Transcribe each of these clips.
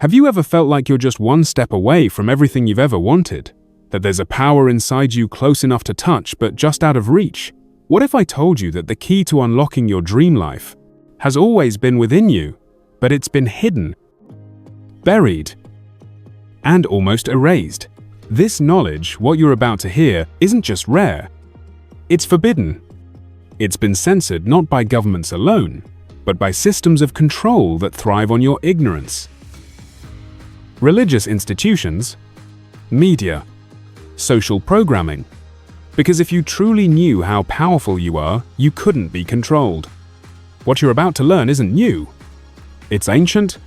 Have you ever felt like you're just one step away from everything you've ever wanted? That there's a power inside you close enough to touch but just out of reach? What if I told you that the key to unlocking your dream life has always been within you, but it's been hidden, buried, and almost erased? This knowledge, what you're about to hear, isn't just rare. It's forbidden. It's been censored not by governments alone, but by systems of control that thrive on your ignorance. Religious institutions, media, social programming. Because if you truly knew how powerful you are, you couldn't be controlled. What you're about to learn isn't new. It's ancient,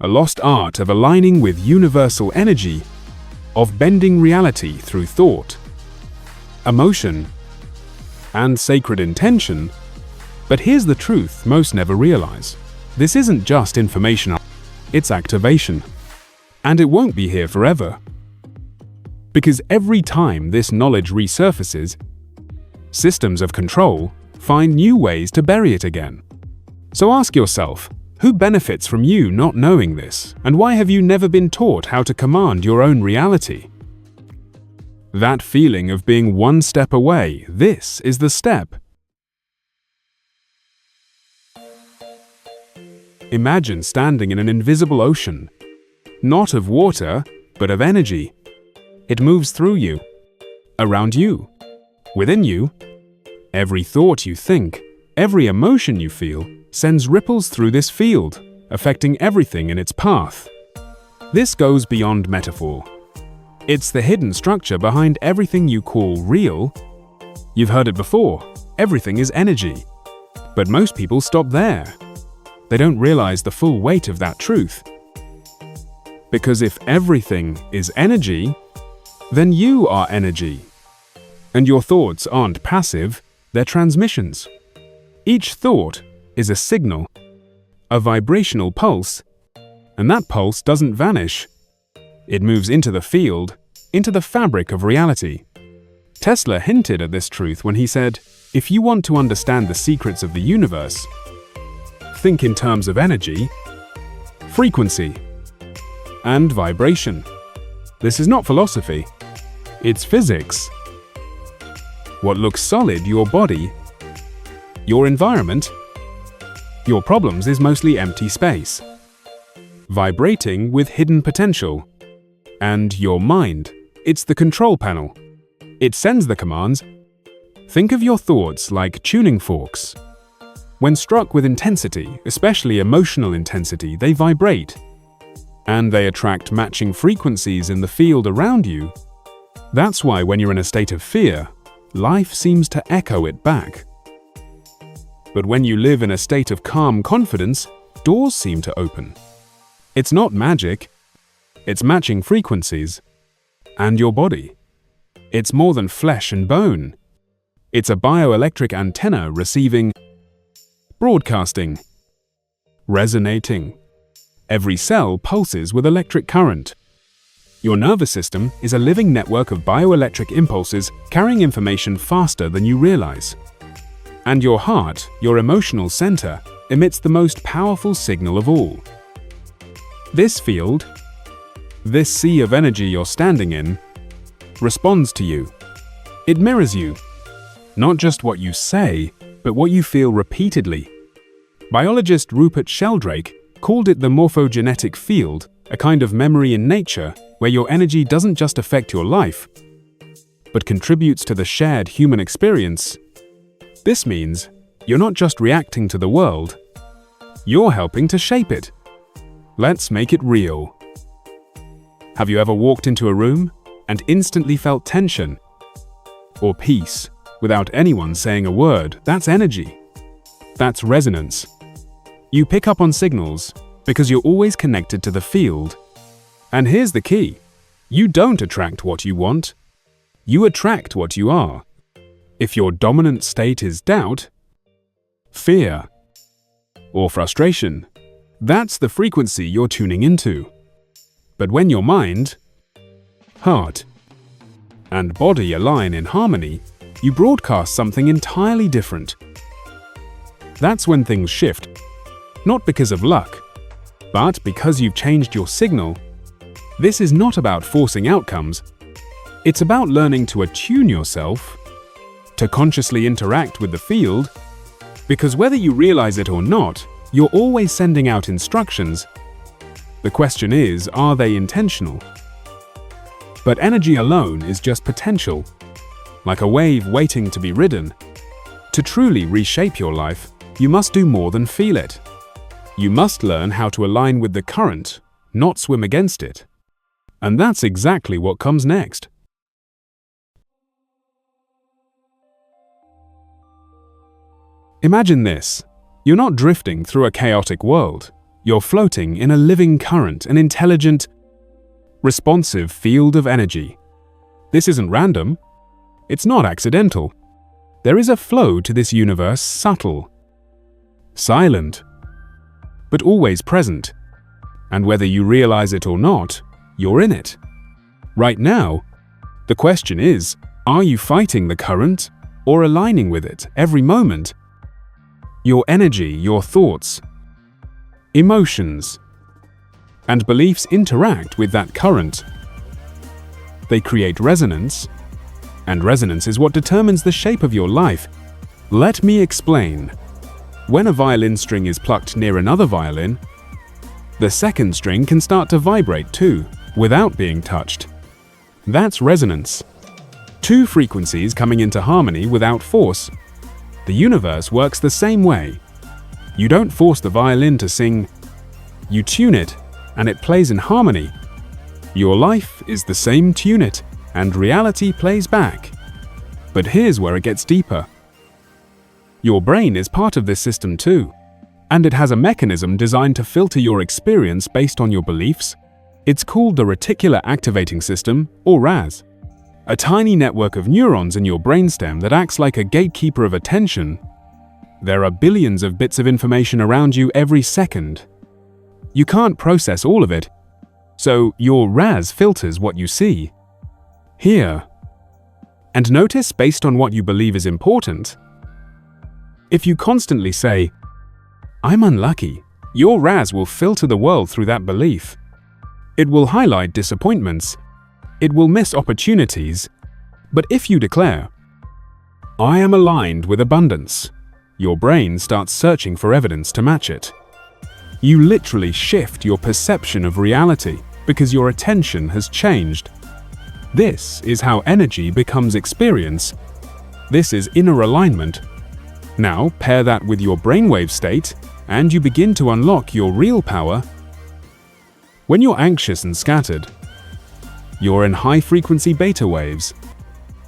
a lost art of aligning with universal energy, of bending reality through thought, emotion, and sacred intention. But here's the truth most never realize. This isn't just information, it's activation. And it won't be here forever. Because every time this knowledge resurfaces, systems of control find new ways to bury it again. So ask yourself, who benefits from you not knowing this? And why have you never been taught how to command your own reality? That feeling of being one step away, this is the step. Imagine standing in an invisible ocean, not of water, but of energy. It moves through you, around you, within you. Every thought you think, every emotion you feel, sends ripples through this field, affecting everything in its path. This goes beyond metaphor. It's the hidden structure behind everything you call real. You've heard it before, everything is energy. But most people stop there. They don't realize the full weight of that truth. Because if everything is energy, then you are energy. And your thoughts aren't passive, they're transmissions. Each thought is a signal, a vibrational pulse, and that pulse doesn't vanish. It moves into the field, into the fabric of reality. Tesla hinted at this truth when he said, if you want to understand the secrets of the universe, think in terms of energy, frequency, and vibration. This is not philosophy, it's physics. What looks solid, your body, your environment, your problems, is mostly empty space, vibrating with hidden potential. And your mind, it's the control panel. It sends the commands. Think of your thoughts like tuning forks. When struck with intensity, especially emotional intensity, they vibrate. And they attract matching frequencies in the field around you. That's why when you're in a state of fear, life seems to echo it back. But when you live in a state of calm confidence, doors seem to open. It's not magic. It's matching frequencies. And your body. It's more than flesh and bone. It's a bioelectric antenna receiving, broadcasting, resonating. Every cell pulses with electric current. Your nervous system is a living network of bioelectric impulses carrying information faster than you realize. And your heart, your emotional center, emits the most powerful signal of all. This field, this sea of energy you're standing in, responds to you. It mirrors you. Not just what you say, but what you feel repeatedly. Biologist Rupert Sheldrake called it the morphogenetic field, a kind of memory in nature where your energy doesn't just affect your life, but contributes to the shared human experience. This means you're not just reacting to the world, you're helping to shape it. Let's make it real. Have you ever walked into a room and instantly felt tension or peace without anyone saying a word? That's energy. That's resonance. You pick up on signals because you're always connected to the field. And here's the key. You don't attract what you want. You attract what you are. If your dominant state is doubt, fear, or frustration, that's the frequency you're tuning into. But when your mind, heart, and body align in harmony, you broadcast something entirely different. That's when things shift, not because of luck, But because you've changed your signal, this is not about forcing outcomes. It's about learning to attune yourself, to consciously interact with the field, because whether you realize it or not, you're always sending out instructions. The question is, are they intentional? But energy alone is just potential, like a wave waiting to be ridden. To truly reshape your life, you must do more than feel it. You must learn how to align with the current, not swim against it. And that's exactly what comes next. Imagine this. You're not drifting through a chaotic world. You're floating in a living current, an intelligent, responsive field of energy. This isn't random. It's not accidental. There is a flow to this universe, subtle, silent, but always present. And whether you realize it or not, you're in it. Right now, the question is, are you fighting the current or aligning with it every moment? Your energy, your thoughts, emotions, and beliefs interact with that current. They create resonance, and resonance is what determines the shape of your life. Let me explain. When a violin string is plucked near another violin, the second string can start to vibrate too, without being touched. That's resonance. Two frequencies coming into harmony without force. The universe works the same way. You don't force the violin to sing. You tune it, and it plays in harmony. Your life is the same. Tune it, and reality plays back. But here's where it gets deeper. Your brain is part of this system too, and it has a mechanism designed to filter your experience based on your beliefs. It's called the reticular activating system, or RAS. A tiny network of neurons in your brainstem that acts like a gatekeeper of attention. There are billions of bits of information around you every second. You can't process all of it, so your RAS filters what you see, hear, and notice based on what you believe is important. If you constantly say, "I'm unlucky," your RAS will filter the world through that belief. It will highlight disappointments. It will miss opportunities. But if you declare, "I am aligned with abundance," your brain starts searching for evidence to match it. You literally shift your perception of reality because your attention has changed. This is how energy becomes experience. This is inner alignment. Now pair that with your brainwave state, and you begin to unlock your real power. When you're anxious and scattered, you're in high-frequency beta waves.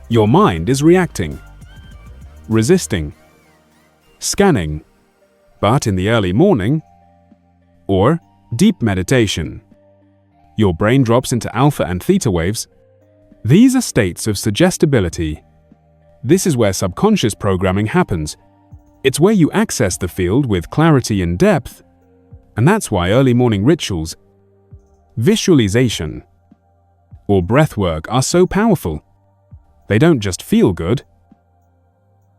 Your mind is reacting, resisting, scanning. But in the early morning, or deep meditation, your brain drops into alpha and theta waves. These are states of suggestibility. This is where subconscious programming happens. It's where you access the field with clarity and depth. And that's why early morning rituals, visualization, or breathwork are so powerful. They don't just feel good.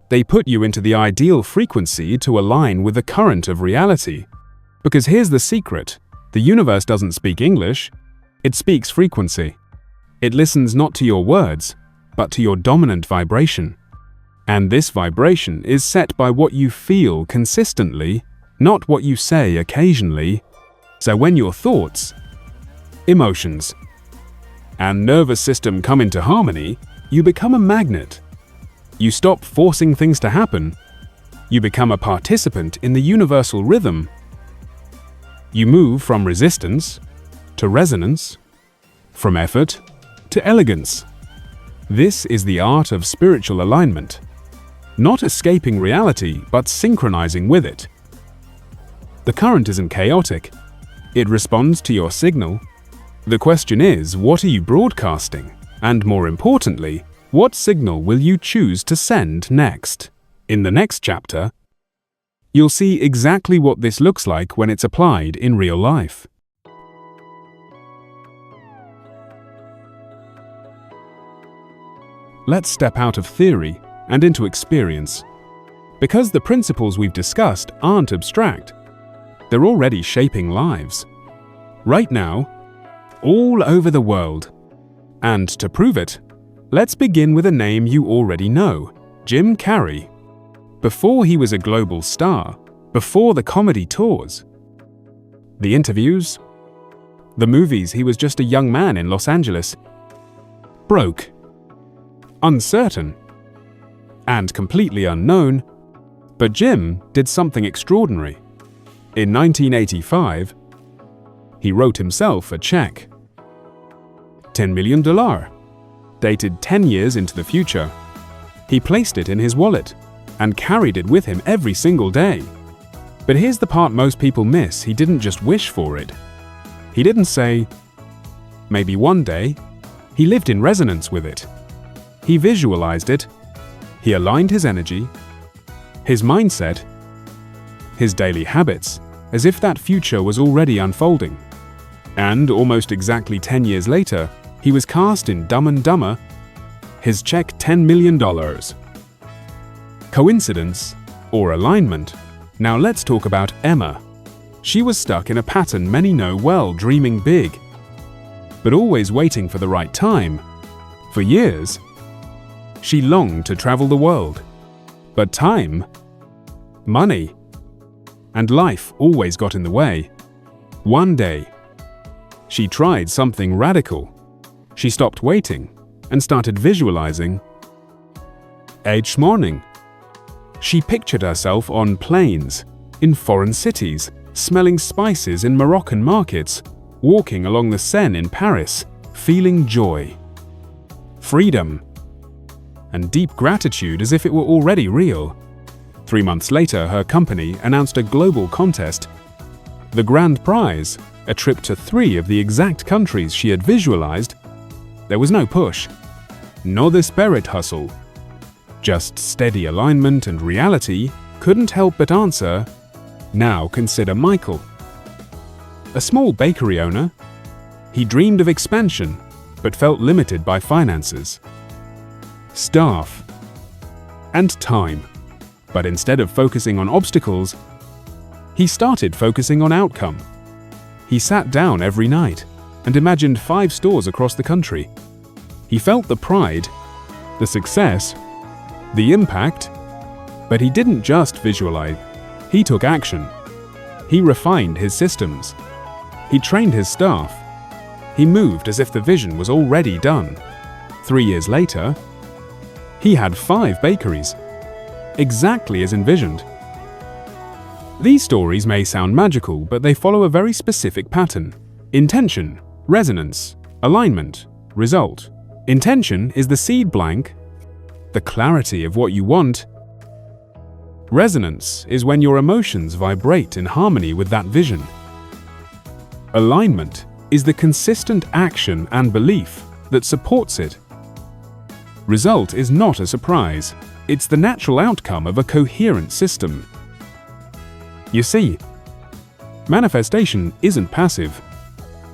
They put you into the ideal frequency to align with the current of reality. Because here's the secret. The universe doesn't speak English. It speaks frequency. It listens not to your words, but to your dominant vibration. And this vibration is set by what you feel consistently, not what you say occasionally. So when your thoughts, emotions, and nervous system come into harmony, you become a magnet. You stop forcing things to happen. You become a participant in the universal rhythm. You move from resistance to resonance, from effort to elegance. This is the art of spiritual alignment. Not escaping reality, but synchronizing with it. The current isn't chaotic. It responds to your signal. The question is, what are you broadcasting? And more importantly, what signal will you choose to send next? In the next chapter, you'll see exactly what this looks like when it's applied in real life. Let's step out of theory and into experience. Because the principles we've discussed aren't abstract. They're already shaping lives. right now, all over the world. And to prove it, let's begin with a name you already know, Jim Carrey. Before he was a global star, before the comedy tours, the interviews, the movies, he was just a young man in Los Angeles, broke, uncertain, and completely unknown. But Jim did something extraordinary. In 1985, he wrote himself a check. $10 million, dated 10 years into the future. He placed it in his wallet and carried it with him every single day. But here's the part most people miss. He didn't just wish for it. He didn't say, maybe one day. He lived in resonance with it. He visualized it. He aligned his energy, his mindset, his daily habits, as if that future was already unfolding. And almost exactly 10 years later, he was cast in Dumb and Dumber. His check $10 million. Coincidence or alignment? Now let's talk about Emma. She was stuck in a pattern many know well, dreaming big, but always waiting for the right time. For years, she longed to travel the world, but time, money, and life always got in the way. One day, she tried something radical. She stopped waiting and started visualizing. Each morning, she pictured herself on planes, in foreign cities, smelling spices in Moroccan markets, walking along the Seine in Paris, feeling joy, freedom, and deep gratitude as if it were already real. 3 months later, her company announced a global contest. The grand prize, a trip to 3 of the exact countries she had visualized. There was no push, no desperate hustle. Just steady alignment, and reality couldn't help but answer. Now consider Michael. A small bakery owner. He dreamed of expansion, but felt limited by finances, staff, and time. But instead of focusing on obstacles, he started focusing on outcome. He sat down every night and imagined 5 stores across the country. He felt the pride, the success, the impact, but he didn't just visualize. He took action. He refined his systems. He trained his staff. He moved as if the vision was already done. 3 years later, he had 5 bakeries, exactly as envisioned. These stories may sound magical, but they follow a very specific pattern. Intention, resonance, alignment, result. Intention is the seed blank, the clarity of what you want. Resonance is when your emotions vibrate in harmony with that vision. Alignment is the consistent action and belief that supports it. Result is not a surprise. It's the natural outcome of a coherent system. You see, manifestation isn't passive.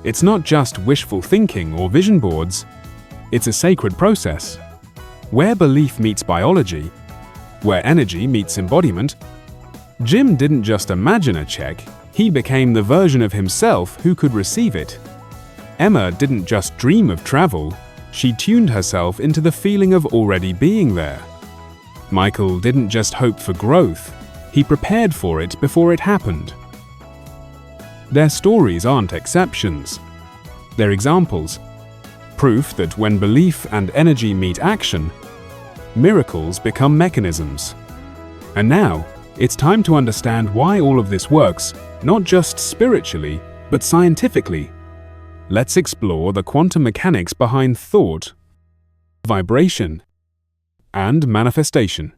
It's not just wishful thinking or vision boards. It's a sacred process, where belief meets biology, where energy meets embodiment. Jim didn't just imagine a check, he became the version of himself who could receive it. Emma didn't just dream of travel, she tuned herself into the feeling of already being there. Michael didn't just hope for growth, he prepared for it before it happened. Their stories aren't exceptions. They're examples. Proof that when belief and energy meet action, miracles become mechanisms. And now, it's time to understand why all of this works, not just spiritually, but scientifically. Let's explore the quantum mechanics behind thought, vibration, and manifestation.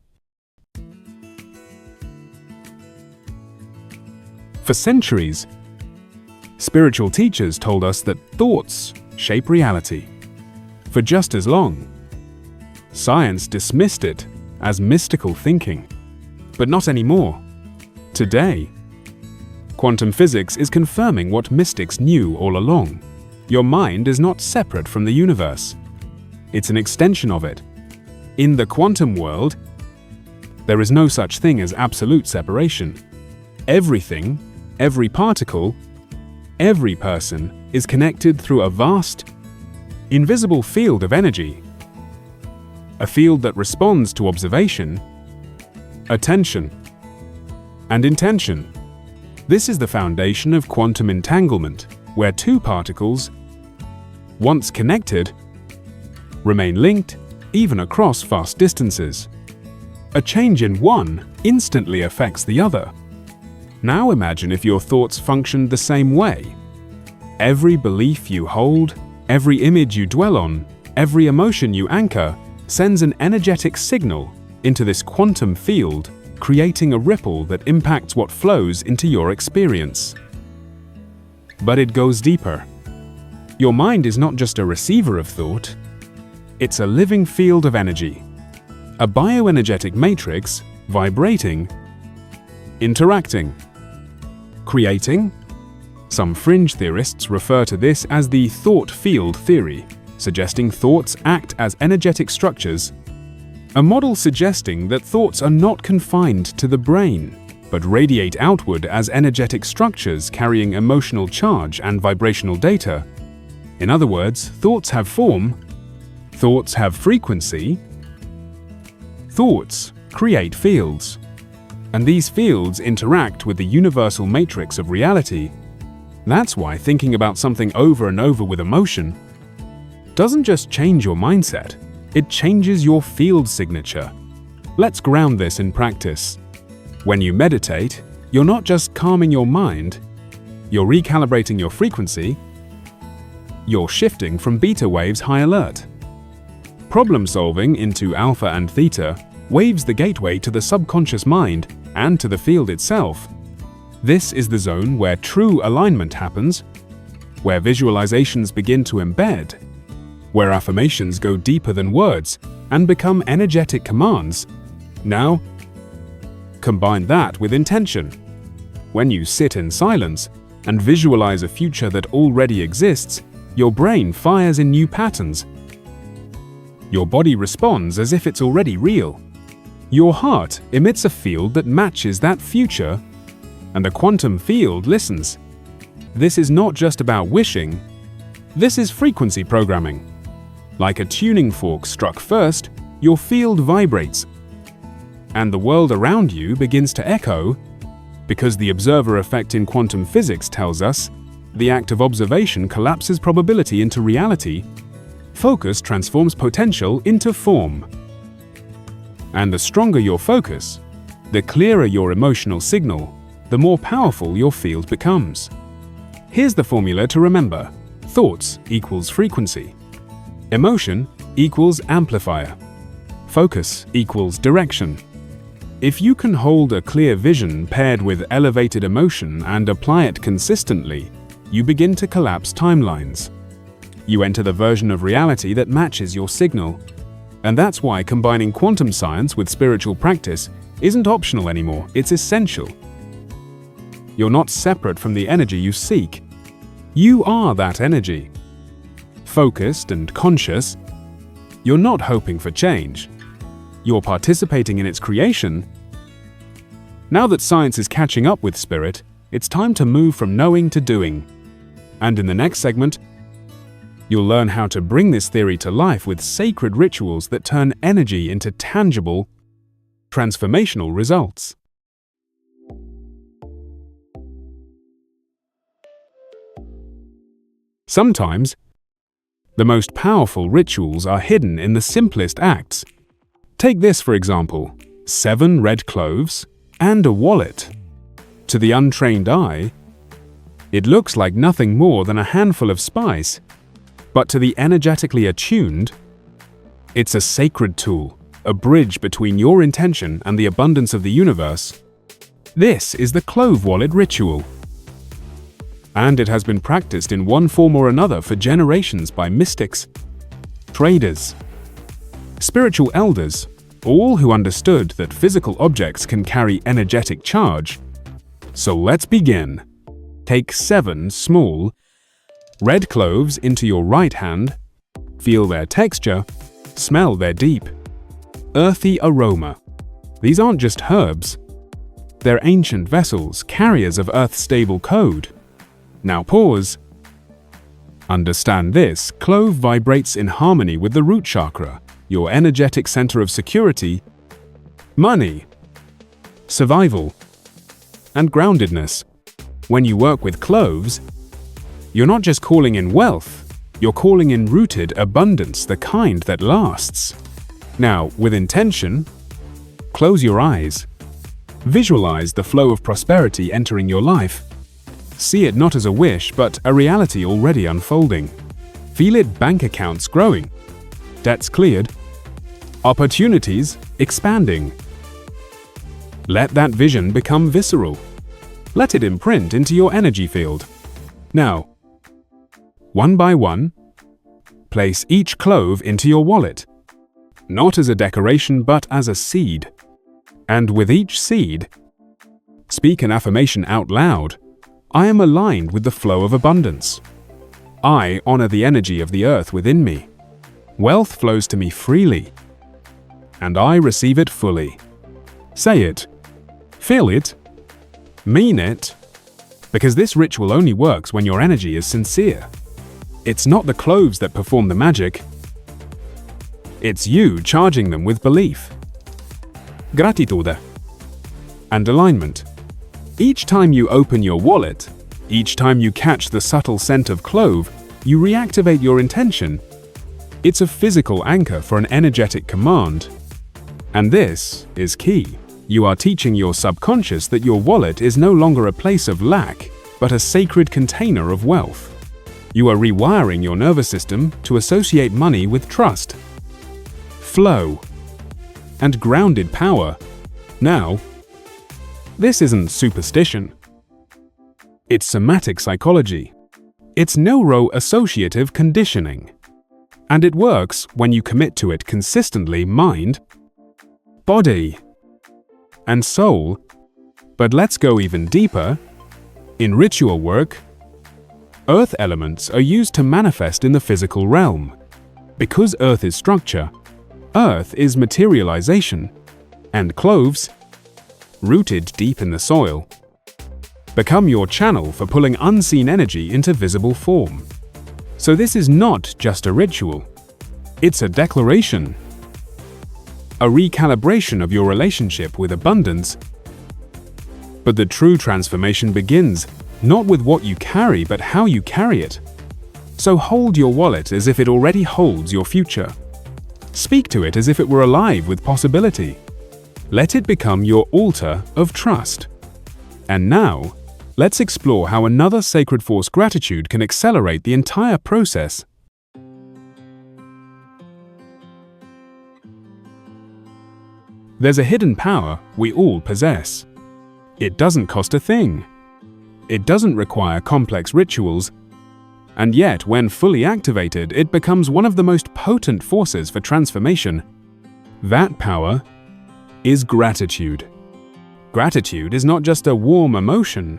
For centuries, spiritual teachers told us that thoughts shape reality. For just as long, science dismissed it as mystical thinking. But not anymore. Today, quantum physics is confirming what mystics knew all along. Your mind is not separate from the universe. It's an extension of it. In the quantum world, there is no such thing as absolute separation. Everything, every particle, every person is connected through a vast, invisible field of energy. A field that responds to observation, attention, and intention. This is the foundation of quantum entanglement, where two particles, once connected, remain linked even across vast distances. A change in one instantly affects the other. Now imagine if your thoughts functioned the same way. Every belief you hold, every image you dwell on, every emotion you anchor sends an energetic signal into this quantum field, creating a ripple that impacts what flows into your experience. But it goes deeper. Your mind is not just a receiver of thought, it's a living field of energy. A bioenergetic matrix, vibrating, interacting, creating. Some fringe theorists refer to this as the thought field theory, suggesting thoughts act as energetic structures, a model suggesting that thoughts are not confined to the brain, but radiate outward as energetic structures carrying emotional charge and vibrational data. In other words, thoughts have form, thoughts have frequency, thoughts create fields, and these fields interact with the universal matrix of reality. That's why thinking about something over and over with emotion doesn't just change your mindset, it changes your field signature. Let's ground this in practice. When you meditate, you're not just calming your mind, you're recalibrating your frequency, you're shifting from beta waves high alert. Problem solving into alpha and theta waves the gateway to the subconscious mind and to the field itself. This is the zone where true alignment happens, where visualizations begin to embed, where affirmations go deeper than words and become energetic commands. Now, combine that with intention. When you sit in silence and visualize a future that already exists, your brain fires in new patterns. Your body responds as if it's already real. Your heart emits a field that matches that future, and the quantum field listens. This is not just about wishing, this is frequency programming. Like a tuning fork struck first, your field vibrates, and the world around you begins to echo, because the observer effect in quantum physics tells us the act of observation collapses probability into reality, focus transforms potential into form. And the stronger your focus, the clearer your emotional signal, the more powerful your field becomes. Here's the formula to remember. Thoughts equals frequency. Emotion equals amplifier. Focus equals direction. If you can hold a clear vision paired with elevated emotion and apply it consistently, you begin to collapse timelines. You enter the version of reality that matches your signal. And that's why combining quantum science with spiritual practice isn't optional anymore, it's essential. You're not separate from the energy you seek. You are that energy. Focused and conscious, you're not hoping for change. You're participating in its creation. Now that science is catching up with spirit, it's time to move from knowing to doing. And in the next segment, you'll learn how to bring this theory to life with sacred rituals that turn energy into tangible, transformational results. Sometimes, the most powerful rituals are hidden in the simplest acts. Take this for example, 7 red cloves and a wallet. To the untrained eye, it looks like nothing more than a handful of spice, but to the energetically attuned, it's a sacred tool, a bridge between your intention and the abundance of the universe. This is the Clove wallet ritual. And it has been practiced in one form or another for generations by mystics, traders, spiritual elders, all who understood that physical objects can carry energetic charge. So let's begin. Take 7 small, red cloves into your right hand, feel their texture, smell their deep, earthy aroma. These aren't just herbs. They're ancient vessels, carriers of Earth's stable code. Now pause. Understand this: clove vibrates in harmony with the root chakra, your energetic center of security, money, survival, and groundedness. When you work with cloves, you're not just calling in wealth, you're calling in rooted abundance, the kind that lasts. Now, with intention, close your eyes. Visualize the flow of prosperity entering your life. See it not as a wish, but a reality already unfolding. Feel it: bank accounts growing, debts cleared, opportunities expanding. Let that vision become visceral. Let it imprint into your energy field. Now, one by one, place each clove into your wallet, not as a decoration but as a seed. And with each seed, speak an affirmation out loud. I am aligned with the flow of abundance. I honor the energy of the earth within me. Wealth flows to me freely, and I receive it fully. Say it, feel it, mean it, because this ritual only works when your energy is sincere. It's not the cloves that perform the magic. It's you charging them with belief, gratitude, and alignment. Each time you open your wallet, each time you catch the subtle scent of clove, you reactivate your intention. It's a physical anchor for an energetic command. And this is key. You are teaching your subconscious that your wallet is no longer a place of lack, but a sacred container of wealth. You are rewiring your nervous system to associate money with trust, flow, and grounded power. Now, this isn't superstition. It's somatic psychology. It's neuro-associative conditioning. And it works when you commit to it consistently: mind, body, and soul. But let's go even deeper. In ritual work, earth elements are used to manifest in the physical realm. Because earth is structure, earth is materialization, and cloves, rooted deep in the soil, become your channel for pulling unseen energy into visible form. So this is not just a ritual. It's a declaration, a recalibration of your relationship with abundance. But the true transformation begins not with what you carry, but how you carry it. So hold your wallet as if it already holds your future. Speak to it as if it were alive with possibility. Let it become your altar of trust. And now, let's explore how another sacred force, gratitude, can accelerate the entire process. There's a hidden power we all possess. It doesn't cost a thing. It doesn't require complex rituals. And yet, when fully activated, it becomes one of the most potent forces for transformation. That power is gratitude. Gratitude is not just a warm emotion.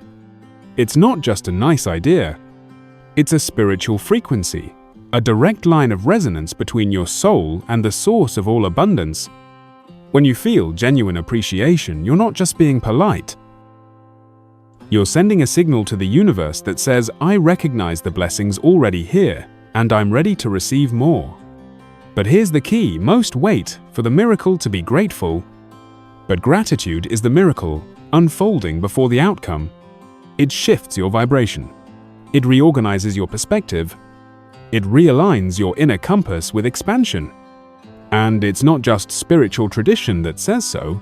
It's not just a nice idea. It's a spiritual frequency, a direct line of resonance between your soul and the source of all abundance. When you feel genuine appreciation, you're not just being polite. You're sending a signal to the universe that says, I recognize the blessings already here, and I'm ready to receive more. But here's the key: most wait for the miracle to be grateful. But gratitude is the miracle unfolding before the outcome. It shifts your vibration. It reorganizes your perspective. It realigns your inner compass with expansion. And it's not just spiritual tradition that says so.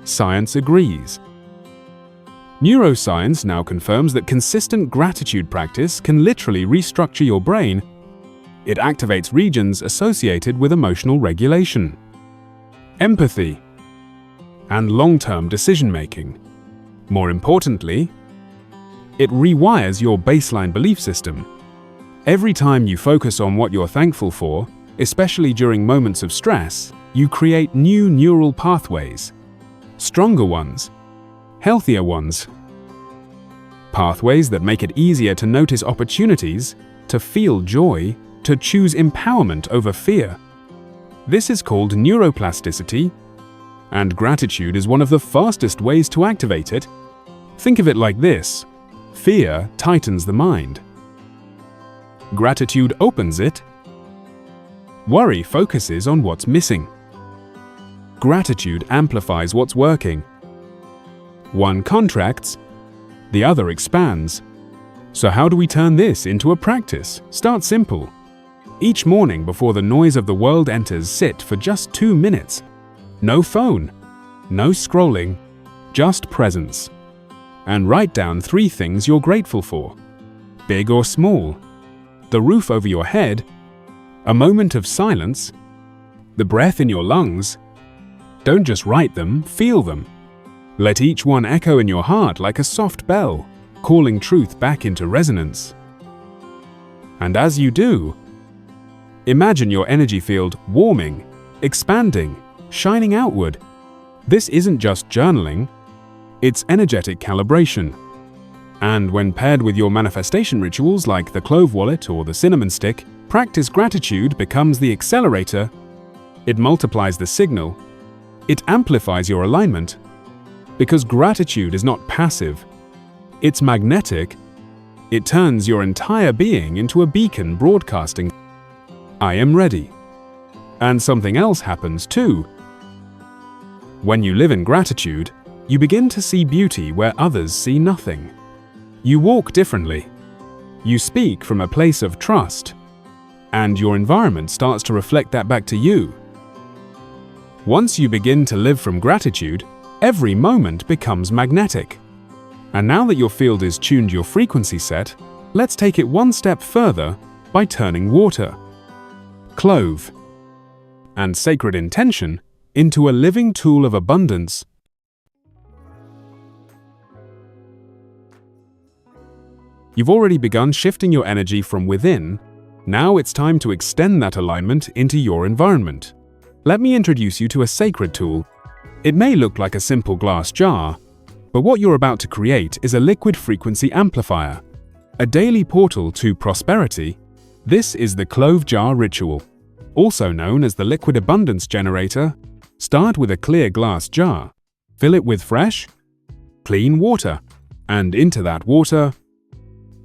Science agrees. Neuroscience now confirms that consistent gratitude practice can literally restructure your brain. It activates regions associated with emotional regulation, empathy, and long-term decision-making. More importantly, it rewires your baseline belief system. Every time you focus on what you're thankful for, especially during moments of stress, you create new neural pathways. Stronger ones, healthier ones. Pathways that make it easier to notice opportunities, to feel joy, to choose empowerment over fear. This is called neuroplasticity, and gratitude is one of the fastest ways to activate it. Think of it like this: Fear tightens the mind. Gratitude opens it. Worry focuses on what's missing. Gratitude amplifies what's working. One contracts, the other expands. So how do we turn this into a practice? Start simple. Each morning before the noise of the world enters, sit for just 2 minutes. No phone, no scrolling, just presence. And write down 3 things you're grateful for, big or small. The roof over your head, a moment of silence, the breath in your lungs. Don't just write them, feel them. Let each one echo in your heart like a soft bell, calling truth back into resonance. And as you do, imagine your energy field warming, expanding, shining outward. This isn't just journaling, it's energetic calibration. And when paired with your manifestation rituals like the Clove wallet or the cinnamon stick, practice gratitude becomes the accelerator. It multiplies the signal. It amplifies your alignment. Because gratitude is not passive, it's magnetic. It turns your entire being into a beacon broadcasting, "I am ready." And something else happens too. When you live in gratitude, you begin to see beauty where others see nothing. You walk differently. You speak from a place of trust. And your environment starts to reflect that back to you. Once you begin to live from gratitude, every moment becomes magnetic. And now that your field is tuned your frequency set, let's take it one step further by turning water, clove, and sacred intention into a living tool of abundance. You've already begun shifting your energy from within. Now it's time to extend that alignment into your environment. Let me introduce you to a sacred tool. It may look like a simple glass jar, but what you're about to create is a liquid frequency amplifier, a daily portal to prosperity. This is the Clove jar ritual, also known as the liquid abundance generator. Start with a clear glass jar. Fill it with fresh, clean water, and into that water,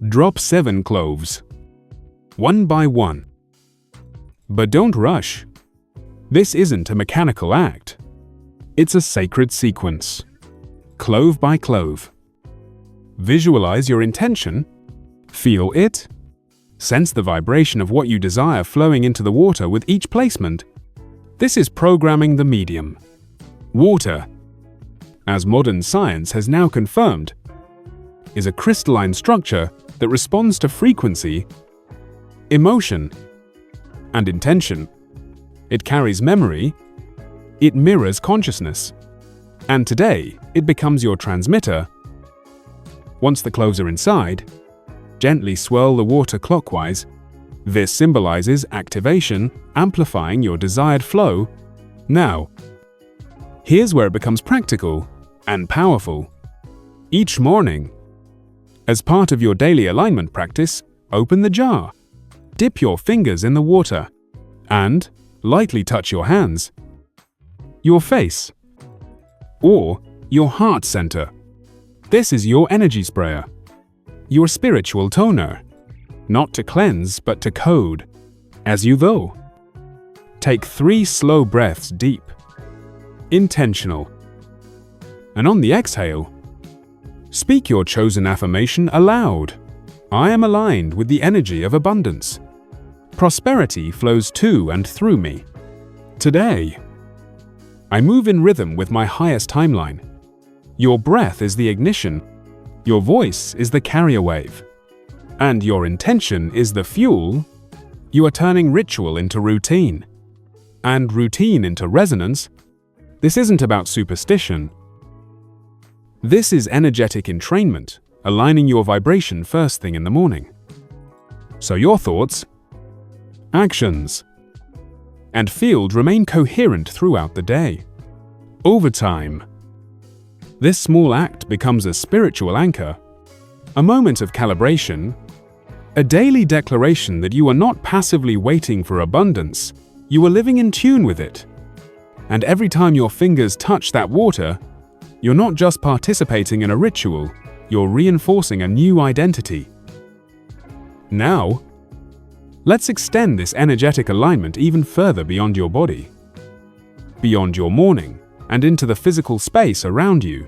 drop 7 cloves, one by one. But don't rush. This isn't a mechanical act. It's a sacred sequence, clove by clove. Visualize your intention, feel it, sense the vibration of what you desire flowing into the water with each placement. This is programming the medium. Water, as modern science has now confirmed, is a crystalline structure that responds to frequency, emotion, and intention. It carries memory, it mirrors consciousness, and today it becomes your transmitter. Once the cloves are inside, gently swirl the water clockwise. This symbolizes activation, amplifying your desired flow. Now, here's where it becomes practical and powerful. Each morning, as part of your daily alignment practice, open the jar, dip your fingers in the water, and lightly touch your hands, your face, or your heart center. This is your energy sprayer, your spiritual toner, not to cleanse but to code. As you go, take 3 slow breaths deep, intentional, and on the exhale, speak your chosen affirmation aloud. I am aligned with the energy of abundance. Prosperity flows to and through me. Today, I move in rhythm with my highest timeline. Your breath is the ignition, your voice is the carrier wave, and your intention is the fuel. You are turning ritual into routine, and routine into resonance. This isn't about superstition. This is energetic entrainment, aligning your vibration first thing in the morning. So your thoughts, actions, and field remain coherent throughout the day. Over time, this small act becomes a spiritual anchor, a moment of calibration, a daily declaration that you are not passively waiting for abundance, you are living in tune with it. And every time your fingers touch that water, you're not just participating in a ritual, you're reinforcing a new identity. Now, let's extend this energetic alignment even further beyond your body, beyond your morning, and into the physical space around you,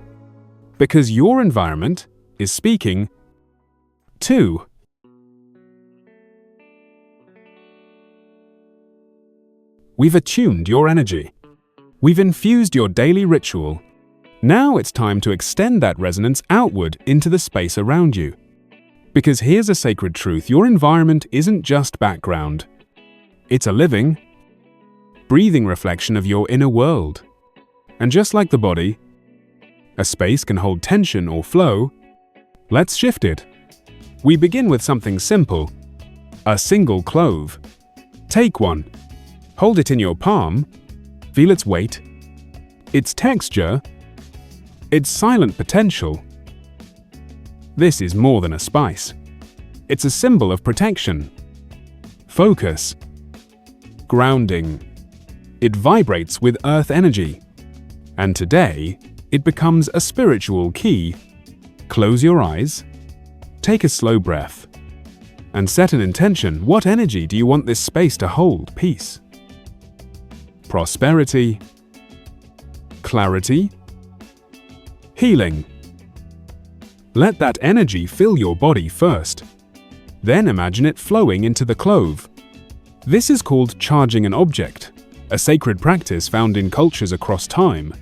because your environment is speaking too. We've attuned your energy. We've infused your daily ritual. Now it's time to extend that resonance outward into the space around you. Because here's a sacred truth: your environment isn't just background. It's a living, breathing reflection of your inner world. And just like the body, a space can hold tension or flow. Let's shift it. We begin with something simple: a single clove. Take one. Hold it in your palm. Feel its weight, its texture, its silent potential. This is more than a spice. It's a symbol of protection, focus, grounding. It vibrates with earth energy. And today, it becomes a spiritual key. Close your eyes, take a slow breath, and set an intention. What energy do you want this space to hold? Peace, prosperity, clarity, healing. Let that energy fill your body first. Then imagine it flowing into the clove. This is called charging an object, a sacred practice found in cultures across time.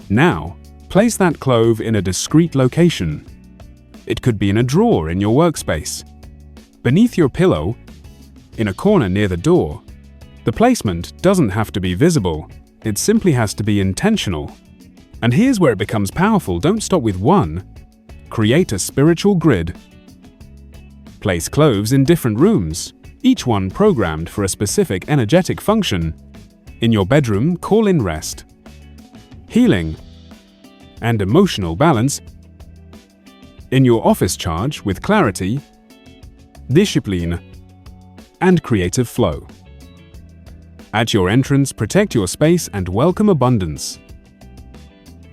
Now, place that clove in a discreet location. It could be in a drawer in your workspace, beneath your pillow, in a corner near the door. The placement doesn't have to be visible, it simply has to be intentional. And here's where it becomes powerful. Don't stop with one. Create a spiritual grid. Place cloves in different rooms, each one programmed for a specific energetic function. In your bedroom, call in rest, healing, and emotional balance. In your office, charge with clarity, discipline, and creative flow. At your entrance, protect your space and welcome abundance.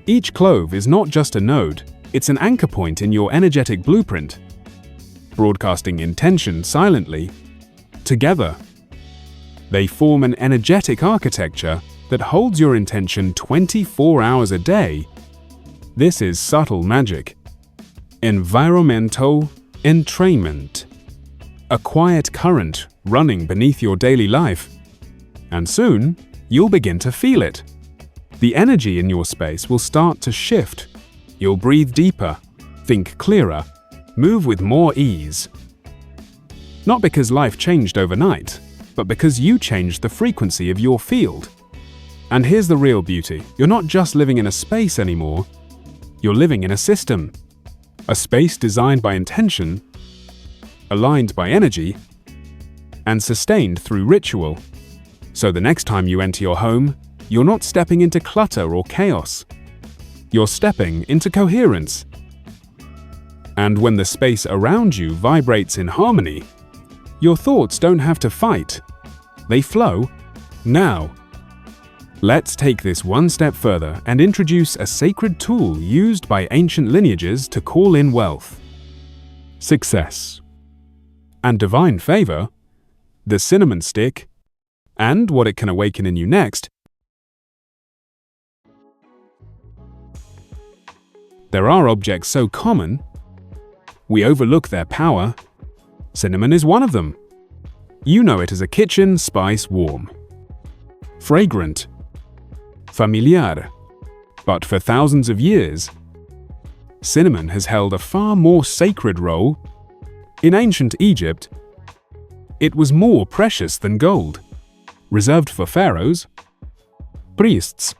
Each clove is not just a node, it's an anchor point in your energetic blueprint, broadcasting intention silently. Together, they form an energetic architecture that holds your intention 24 hours a day. This is subtle magic. Environmental entrainment. A quiet current running beneath your daily life. And soon, you'll begin to feel it. The energy in your space will start to shift. You'll breathe deeper, think clearer, move with more ease. Not because life changed overnight, but because you changed the frequency of your field. And here's the real beauty. You're not just living in a space anymore. You're living in a system. A space designed by intention, aligned by energy, and sustained through ritual. So the next time you enter your home, you're not stepping into clutter or chaos. You're stepping into coherence. And when the space around you vibrates in harmony, your thoughts don't have to fight. They flow. Now, let's take this one step further and introduce a sacred tool used by ancient lineages to call in wealth, success, and divine favor: the cinnamon stick. And what it can awaken in you next. There are objects so common, we overlook their power. Cinnamon is one of them. You know it as a kitchen spice, warm, fragrant, familiar. But for thousands of years, cinnamon has held a far more sacred role. In ancient Egypt, it was more precious than gold, reserved for pharaohs, priests,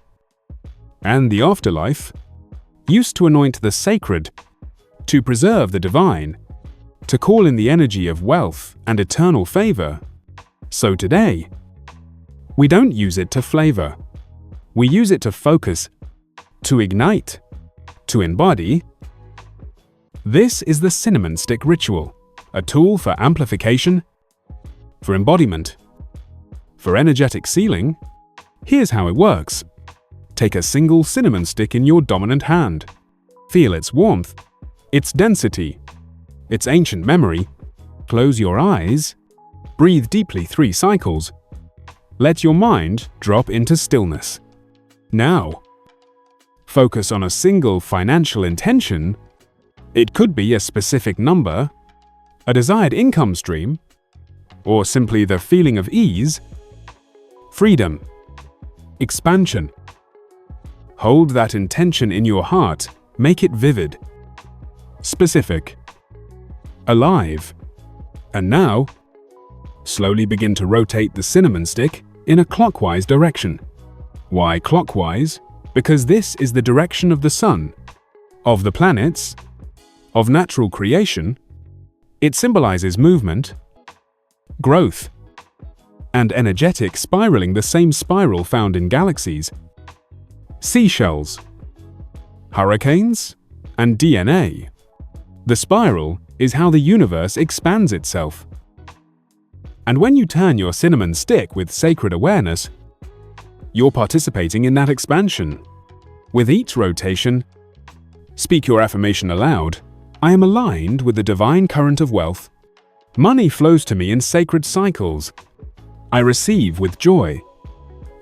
and the afterlife, used to anoint the sacred, to preserve the divine, to call in the energy of wealth and eternal favor. So today, we don't use it to flavor. We use it to focus, to ignite, to embody. This is the cinnamon stick ritual, a tool for amplification, for embodiment, for energetic sealing. Here's how it works. Take a single cinnamon stick in your dominant hand. Feel its warmth, its density, its ancient memory. Close your eyes, breathe deeply 3 cycles. Let your mind drop into stillness. Now, focus on a single financial intention. It could be a specific number, a desired income stream, or simply the feeling of ease, freedom, expansion. Hold that intention in your heart, make it vivid, specific, alive. And now, slowly begin to rotate the cinnamon stick in a clockwise direction. Why clockwise? Because this is the direction of the sun, of the planets, of natural creation. It symbolizes movement, growth, and energetic spiraling, the same spiral found in galaxies, seashells, hurricanes, and DNA. The spiral is how the universe expands itself. And when you turn your cinnamon stick with sacred awareness, you're participating in that expansion. With each rotation, speak your affirmation aloud. I am aligned with the divine current of wealth. Money flows to me in sacred cycles. I receive with joy.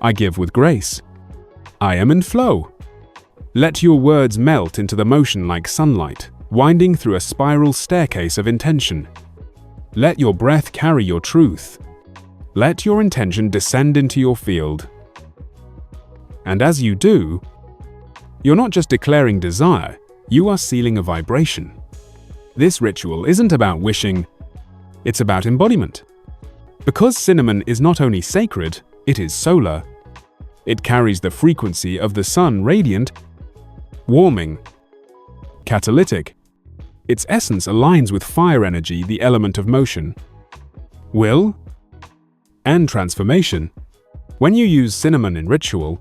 I give with grace. I am in flow. Let your words melt into the motion like sunlight, winding through a spiral staircase of intention. Let your breath carry your truth. Let your intention descend into your field. And as you do, you're not just declaring desire, you are sealing a vibration. This ritual isn't about wishing, it's about embodiment. Because cinnamon is not only sacred, it is solar. It carries the frequency of the sun, radiant, warming, catalytic. Its essence aligns with fire energy, the element of motion, will, and transformation. When you use cinnamon in ritual,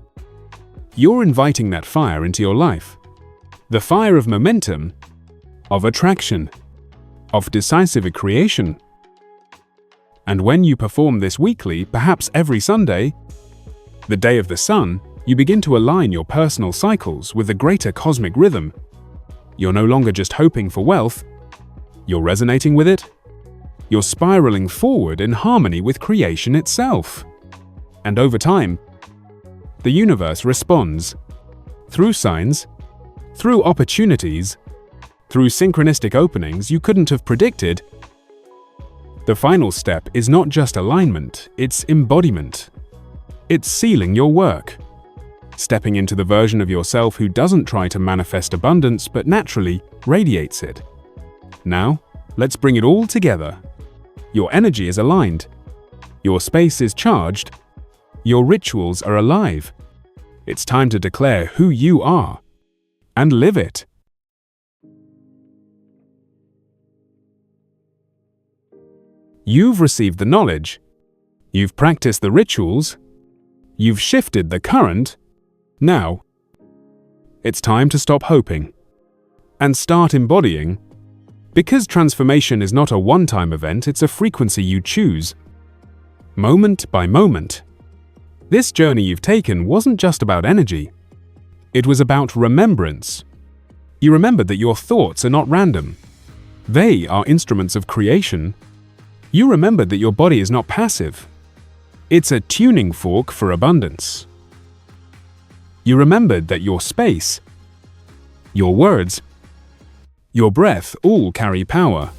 you're inviting that fire into your life. The fire of momentum, of attraction, of decisive creation. And when you perform this weekly, perhaps every Sunday, the day of the sun, you begin to align your personal cycles with the greater cosmic rhythm. You're no longer just hoping for wealth, you're resonating with it. You're spiraling forward in harmony with creation itself. And over time, the universe responds through signs, through opportunities, through synchronistic openings you couldn't have predicted. The final step is not just alignment, it's embodiment. It's sealing your work, stepping into the version of yourself who doesn't try to manifest abundance but naturally radiates it. Now, let's bring it all together. Your energy is aligned, your space is charged, your rituals are alive. It's time to declare who you are and live it. You've received the knowledge, you've practiced the rituals, you've shifted the current. Now, it's time to stop hoping and start embodying. Because transformation is not a one-time event, it's a frequency you choose, moment by moment. This journey you've taken wasn't just about energy. It was about remembrance. You remembered that your thoughts are not random. They are instruments of creation. You remembered that your body is not passive. It's a tuning fork for abundance. You remembered that your space, your words, your breath all carry power.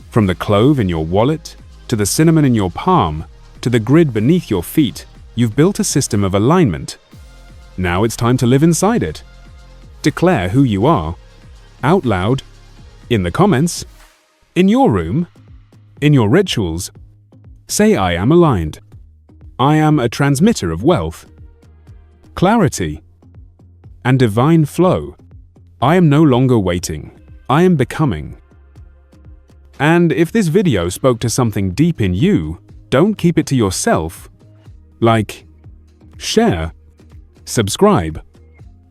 From the clove in your wallet, to the cinnamon in your palm, to the grid beneath your feet, you've built a system of alignment. Now it's time to live inside it. Declare who you are, out loud, in the comments, in your room, in your rituals. Say, I am aligned. I am a transmitter of wealth, clarity, and divine flow. I am no longer waiting. I am becoming. And if this video spoke to something deep in you, don't keep it to yourself. Like, share, subscribe,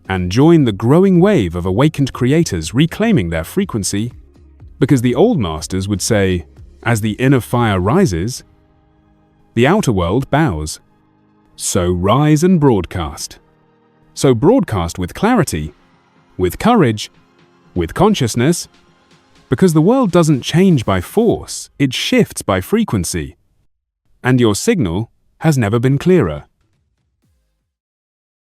and join the growing wave of awakened creators reclaiming their frequency. Because the old masters would say, as the inner fire rises, the outer world bows. So rise and broadcast. So broadcast with clarity, with courage, with consciousness, Because the world doesn't change by force, it shifts by frequency. And your signal has never been clearer.